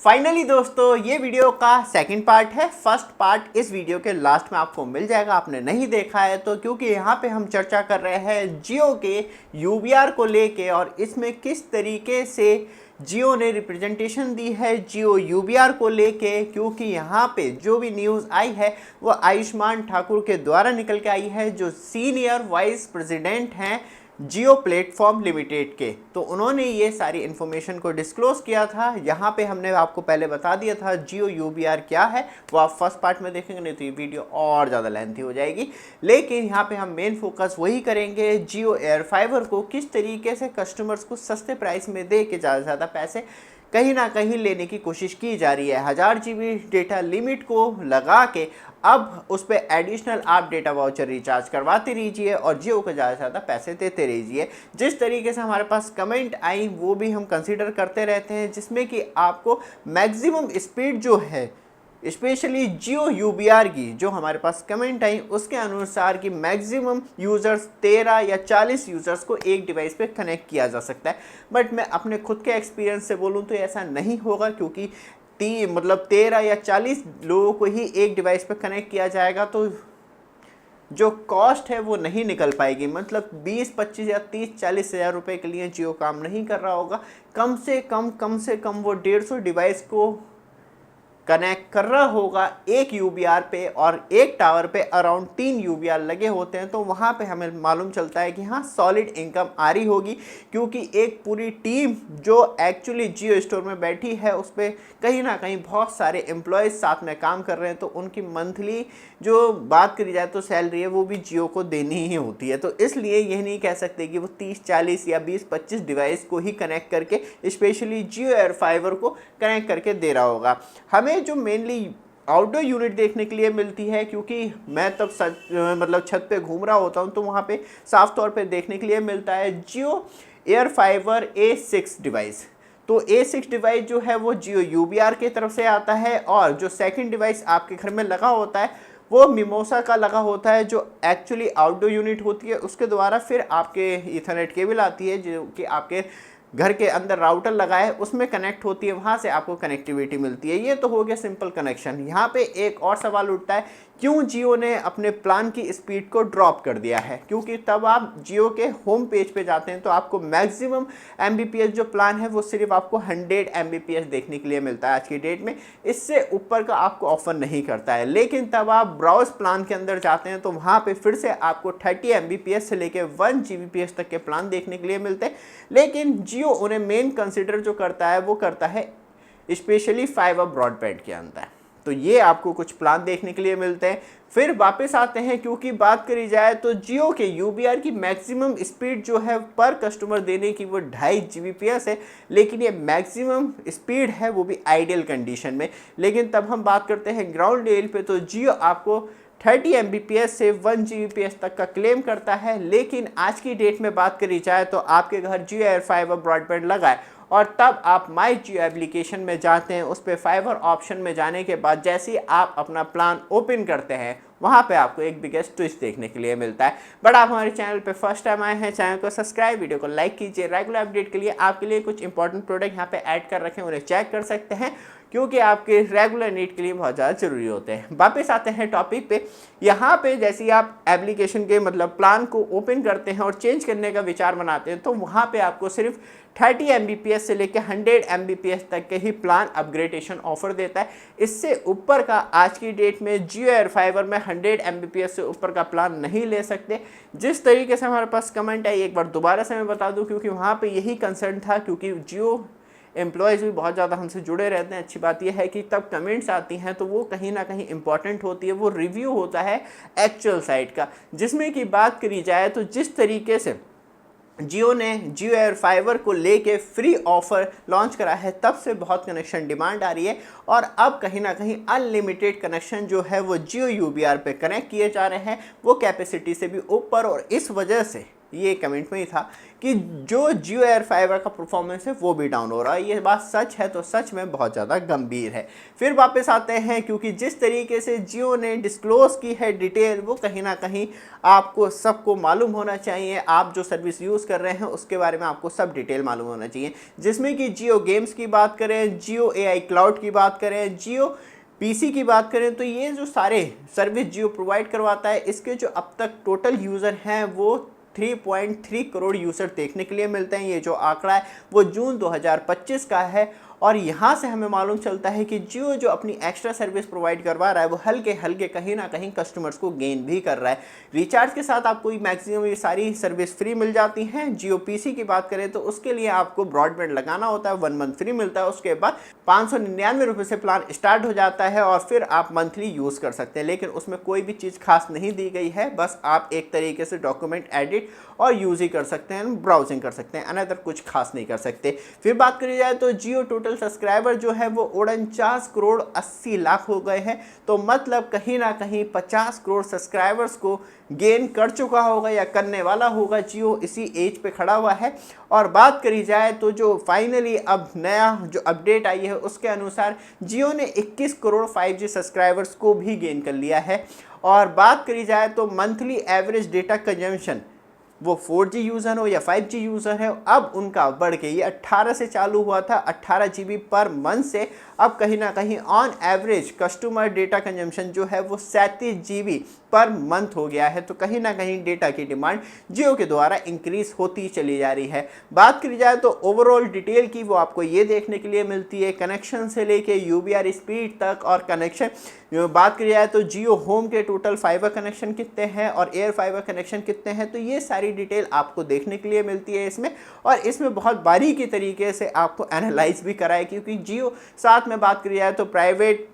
Finally दोस्तों ये video का सेकंड पार्ट है। फर्स्ट पार्ट इस वीडियो के लास्ट में आपको मिल जाएगा, आपने नहीं देखा है तो, क्योंकि यहाँ पे हम चर्चा कर रहे हैं जियो के यूबीआर को लेके और इसमें किस तरीके से जियो ने रिप्रेजेंटेशन दी है जियो यूबीआर को लेके। क्योंकि यहाँ पे जो भी न्यूज़ आई है वो आयुष्मान ठाकुर के द्वारा निकल के आई है, जो सीनियर वाइस प्रेसिडेंट हैं जियो प्लेटफॉर्म लिमिटेड के। तो उन्होंने ये सारी इन्फॉर्मेशन को डिस्क्लोज़ किया था। यहाँ पे हमने आपको पहले बता दिया था जियो यूबीआर क्या है, वो आप फर्स्ट पार्ट में देखेंगे, नहीं तो ये वीडियो और ज़्यादा लेंथी हो जाएगी। लेकिन यहाँ पे हम मेन फोकस वही करेंगे, जियो एयर फाइबर को किस तरीके से कस्टमर्स को सस्ते प्राइस में दे के ज़्यादा से ज़्यादा पैसे कहीं ना कहीं लेने की कोशिश की जा रही है। 1000 GB डेटा लिमिट को लगा के अब उस पर एडिशनल आप डेटा वाउचर रिचार्ज करवाते रहिए और जियो को ज़्यादा से ज़्यादा पैसे देते रहिए। जिस तरीके से हमारे पास कमेंट आई वो भी हम कंसीडर करते रहते हैं, जिसमें कि आपको मैक्सिमम स्पीड जो है स्पेशली जियो यूबीआर की जो हमारे पास कमेंट आई उसके अनुसार कि मैक्सिमम यूज़र्स 13 या 40 यूज़र्स को एक डिवाइस पे कनेक्ट किया जा सकता है। बट मैं अपने खुद के एक्सपीरियंस से बोलूँ तो ऐसा नहीं होगा, क्योंकि 13 या 40 लोगों को ही एक डिवाइस पे कनेक्ट किया जाएगा तो जो कॉस्ट है वो नहीं निकल पाएगी। मतलब 20-25 या 30-40 हज़ार रुपये के लिए जियो काम नहीं कर रहा होगा। कम से कम वो 150 डिवाइस को कनेक्ट कर रहा होगा एक यूबीआर पे, और एक टावर पे अराउंड 3 यूबीआर लगे होते हैं। तो वहाँ पे हमें मालूम चलता है कि हाँ सॉलिड इनकम आ रही होगी, क्योंकि एक पूरी टीम जो एक्चुअली जियो स्टोर में बैठी है उस पर कहीं ना कहीं बहुत सारे एम्प्लॉयज़ साथ में काम कर रहे हैं। तो उनकी मंथली जो बात करी जाए तो सैलरी है वो भी जियो को देनी ही होती है। तो इसलिए यह नहीं कह सकते कि वो 30-40 या 20-25 डिवाइस को ही कनेक्ट करके स्पेशली जियो एयर फाइबर को कनेक्ट करके दे रहा होगा। हमें जो मेनली आउटडोर यूनिट देखने के लिए मिलती है, क्योंकि मैं तब मतलब छत पे घूम रहा होता हूँ तो वहाँ पे साफ तौर पे देखने के लिए मिलता है जियो एयर फाइबर A6 डिवाइस। तो A6 डिवाइस जो है वो जियो यूबीआर की तरफ से आता है, और जो सेकंड डिवाइस आपके घर में लगा होता है वो मिमोसा का लगा होता है, जो एक्चुअली आउटडोर यूनिट होती है। उसके द्वारा फिर आपके ईथरनेट केबल आती है जो कि आपके घर के अंदर राउटर लगा है उसमें कनेक्ट होती है, वहाँ से आपको कनेक्टिविटी मिलती है। ये तो हो गया सिंपल कनेक्शन। यहाँ पे एक और सवाल उठता है, क्यों जियो ने अपने प्लान की स्पीड को ड्रॉप कर दिया है? क्योंकि तब आप जियो के होम पेज पे जाते हैं तो आपको मैक्सिमम MBPS जो प्लान है वो सिर्फ आपको 100 MBPS देखने के लिए मिलता है आज की डेट में। इससे ऊपर का आपको ऑफर नहीं करता है। लेकिन तब आप ब्राउज प्लान के अंदर जाते हैं तो वहाँ पे फिर से आपको 30 MBPS से लेकर 1 GBPS तक के प्लान देखने के लिए मिलते हैं। लेकिन जियो उन्हें मेन कंसिडर जो करता है वो करता है स्पेशली फाइबर ब्रॉडबैंड के अंदर। तो ये आपको कुछ प्लान देखने के लिए मिलते हैं। फिर वापस आते हैं, क्योंकि बात करी जाए तो जियो के यूबीआर की मैक्सिमम स्पीड जो है पर कस्टमर देने की वो 2.5 GBPS है, लेकिन ये मैक्सिमम स्पीड है वो भी आइडियल कंडीशन में। लेकिन तब हम बात करते हैं ग्राउंड लेवल पे तो जियो आपको 30 MBPS से 1 GBPS तक का क्लेम करता है। लेकिन आज की डेट में बात करी जाए तो आपके घर जियो एयर फाइबर ब्रॉडबैंड लगा है और तब आप माई जियो एप्लीकेशन में जाते हैं, उस पर फाइबर ऑप्शन में जाने के बाद जैसे ही आप अपना प्लान ओपन करते हैं वहाँ पे आपको एक बिगेस्ट ट्विस्ट देखने के लिए मिलता है। बट आप हमारे चैनल पे फर्स्ट टाइम आए हैं, चैनल को सब्सक्राइब, वीडियो को लाइक कीजिए। रेगुलर अपडेट के लिए आपके लिए कुछ इंपॉर्टेंट प्रोडक्ट यहाँ पे ऐड कर रखे हैं, उन्हें चेक कर सकते हैं, क्योंकि आपके रेगुलर नीड के लिए बहुत ज़्यादा ज़रूरी होते हैं। वापस आते हैं टॉपिक पे। यहाँ पे जैसे ही आप एप्लीकेशन के मतलब प्लान को ओपन करते हैं और चेंज करने का विचार बनाते हैं तो वहाँ पे आपको सिर्फ 30 MBPS से लेकर 100 MBPS तक के ही प्लान अपग्रेडेशन ऑफर देता है। इससे ऊपर का आज की डेट में जियो एयर फाइबर में 100 MBPS से ऊपर का प्लान नहीं ले सकते। जिस तरीके से हमारे पास कमेंट आई एक बार दोबारा से मैं बता दूं, क्योंकि वहाँ पे यही कंसर्न था, क्योंकि जियो एम्प्लॉयज़ भी बहुत ज़्यादा हमसे जुड़े रहते हैं। अच्छी बात यह है कि तब कमेंट्स आती हैं तो वो कहीं ना कहीं इंपॉर्टेंट होती है, वो रिव्यू होता है एक्चुअल साइट का, जिसमें कि बात करी जाए तो जिस तरीके से जियो ने जियो एयर फाइबर को लेके फ्री ऑफर लॉन्च करा है तब से बहुत कनेक्शन डिमांड आ रही है, और अब कहीं ना कहीं अनलिमिटेड कनेक्शन जो है वो जियो यूबीआर पे कनेक्ट किए जा रहे हैं, वो कैपेसिटी से भी ऊपर। और इस वजह से ये कमेंट में ही था कि जो जियो एयर फाइबर का परफॉर्मेंस है वो भी डाउन हो रहा है। ये बात सच है तो सच में बहुत ज़्यादा गंभीर है। फिर वापस आते हैं, क्योंकि जिस तरीके से जियो ने डिस्क्लोज की है डिटेल, वो कहीं ना कहीं आपको सबको मालूम होना चाहिए। आप जो सर्विस यूज़ कर रहे हैं उसके बारे में आपको सब डिटेल मालूम होना चाहिए, जिसमें कि जियो गेम्स की बात करें, जियो AI क्लाउड की बात करें, जियो PC की बात करें, तो ये जो सारे सर्विस जियो प्रोवाइड करवाता है, इसके जो अब तक टोटल यूज़र हैं वो 3.3 करोड़ यूज़र देखने के लिए मिलते हैं। ये जो आंकड़ा है वो जून 2025 का है। और यहाँ से हमें मालूम चलता है कि जियो जो अपनी एक्स्ट्रा सर्विस प्रोवाइड करवा रहा है वो हल्के हल्के कहीं ना कहीं कस्टमर्स को गेन भी कर रहा है। रिचार्ज के साथ आपको मैक्सिमम ये सारी सर्विस फ्री मिल जाती हैं। जियो PC की बात करें तो उसके लिए आपको ब्रॉडबैंड लगाना होता है, 1 मंथ फ्री मिलता है, उसके बाद 599 रुपये से प्लान स्टार्ट हो जाता है और फिर आप मंथली यूज़ कर सकते हैं। लेकिन उसमें कोई भी चीज़ खास नहीं दी गई है, बस आप एक तरीके से डॉक्यूमेंट एडिट और यूज़ ही कर सकते हैं, ब्राउजिंग कर सकते हैं, अनदर कुछ खास नहीं कर सकते। फिर बात करी जाए तो जियो टोटल सब्सक्राइबर जो है वो 49 करोड़ 80 लाख हो गए हैं। तो मतलब कहीं ना कहीं 50 करोड़ सब्सक्राइबर्स को गेन कर चुका होगा या करने वाला होगा जियो, इसी एज पे खड़ा हुआ है। और बात करी जाए तो जो फाइनली अब नया जो अपडेट आई है उसके अनुसार जियो ने 21 करोड़ 5G सब्सक्राइबर्स को भी गेन कर लिया है। और बात करी जाए तो मंथली एवरेज डेटा कंजम्पशन, वो 4G यूज़र हो या 5G यूज़र है, अब उनका बढ़ के ये 18 से चालू हुआ था 18 GB पर मंथ से अब कहीं ना कहीं on average customer data consumption जो है वो 37 GB पर मंथ हो गया है। तो कहीं ना कहीं डेटा की डिमांड जियो के द्वारा इंक्रीज होती चली जा रही है। बात करी जाए तो ओवरऑल डिटेल की वो आपको ये देखने के लिए मिलती है, कनेक्शन से लेके UBR स्पीड तक और कनेक्शन। बात करी जाए तो जियो होम के टोटल फाइबर कनेक्शन कितने हैं और एयर फाइबर कनेक्शन कितने हैं, तो ये सारी डिटेल आपको देखने के लिए मिलती है इसमें। और इसमें बहुत बारीकी तरीके से आपको एनालाइज भी कराए, क्योंकि जियो साथ में बात करी जाए तो प्राइवेट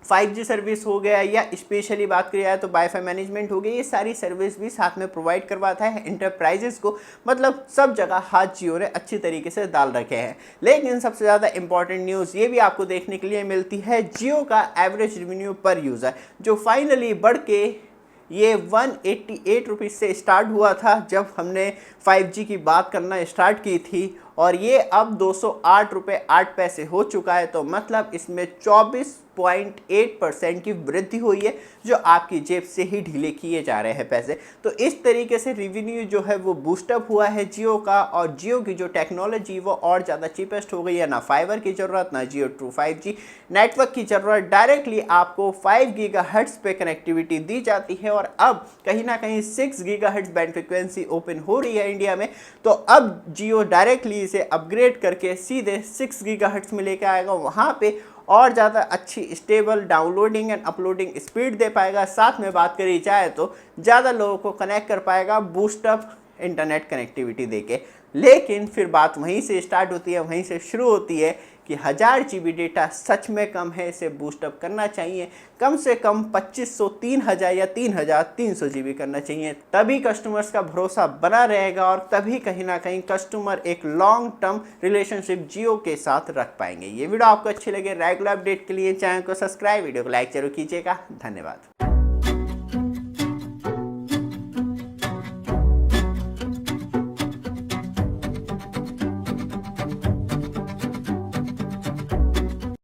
5G सर्विस हो गया या स्पेशली बात करी जाए तो वाईफाई मैनेजमेंट हो गया, ये सारी सर्विस भी साथ में प्रोवाइड करवाता है इंटरप्राइजेस को। मतलब सब जगह हाथ जियो ने अच्छी तरीके से डाल रखे हैं। लेकिन सबसे ज़्यादा इंपॉर्टेंट न्यूज़ ये भी आपको देखने के लिए मिलती है, जियो का एवरेज रेवेन्यू पर यूज़र जो फाइनली बढ़ के ये 188 रुपीज़ से स्टार्ट हुआ था जब हमने 5G की बात करना स्टार्ट की थी, और ये अब 208 रुपये 8 पैसे हो चुका है। तो मतलब इसमें 24.8% की वृद्धि हुई है, जो आपकी जेब से ही ढीले किए जा रहे हैं पैसे। तो इस तरीके से रेवेन्यू जो है वो बूस्टअप हुआ है जियो का, और जियो की जो टेक्नोलॉजी वो और ज़्यादा चीपेस्ट हो गई है। ना फाइबर की ज़रूरत, ना जियो ट्रू 5G नेटवर्क की ज़रूरत, डायरेक्टली आपको 5 गीगाहर्ट्ज़ पे कनेक्टिविटी दी जाती है। और अब कहीं ना कहीं 6 गीगाहर्ट्ज़ बैंड फ्रिक्वेंसी ओपन हो रही है इंडिया में। तो अब जियो डायरेक्टली इसे अपग्रेड करके सीधे 6 गीगाहर्ट्ज़ में लेकर आएगा, वहाँ पे और ज़्यादा अच्छी stable downloading and uploading speed दे पाएगा। साथ में बात करी जाए तो ज़्यादा लोगों को कनेक्ट कर पाएगा बूस्टअप इंटरनेट कनेक्टिविटी देके। लेकिन फिर बात वहीं से स्टार्ट होती है, वहीं से शुरू होती है कि 1000 GB डेटा सच में कम है, इसे बूस्टअप करना चाहिए। कम से कम 2500, 3000 या 3300 GB करना चाहिए, तभी कस्टमर्स का भरोसा बना रहेगा और तभी कहीं ना कहीं कस्टमर एक लॉन्ग टर्म रिलेशनशिप जियो के साथ रख पाएंगे। ये वीडियो आपको अच्छी लगे, रेगुलर अपडेट के लिए चैनल को सब्सक्राइब, वीडियो को लाइक जरूर कीजिएगा। धन्यवाद।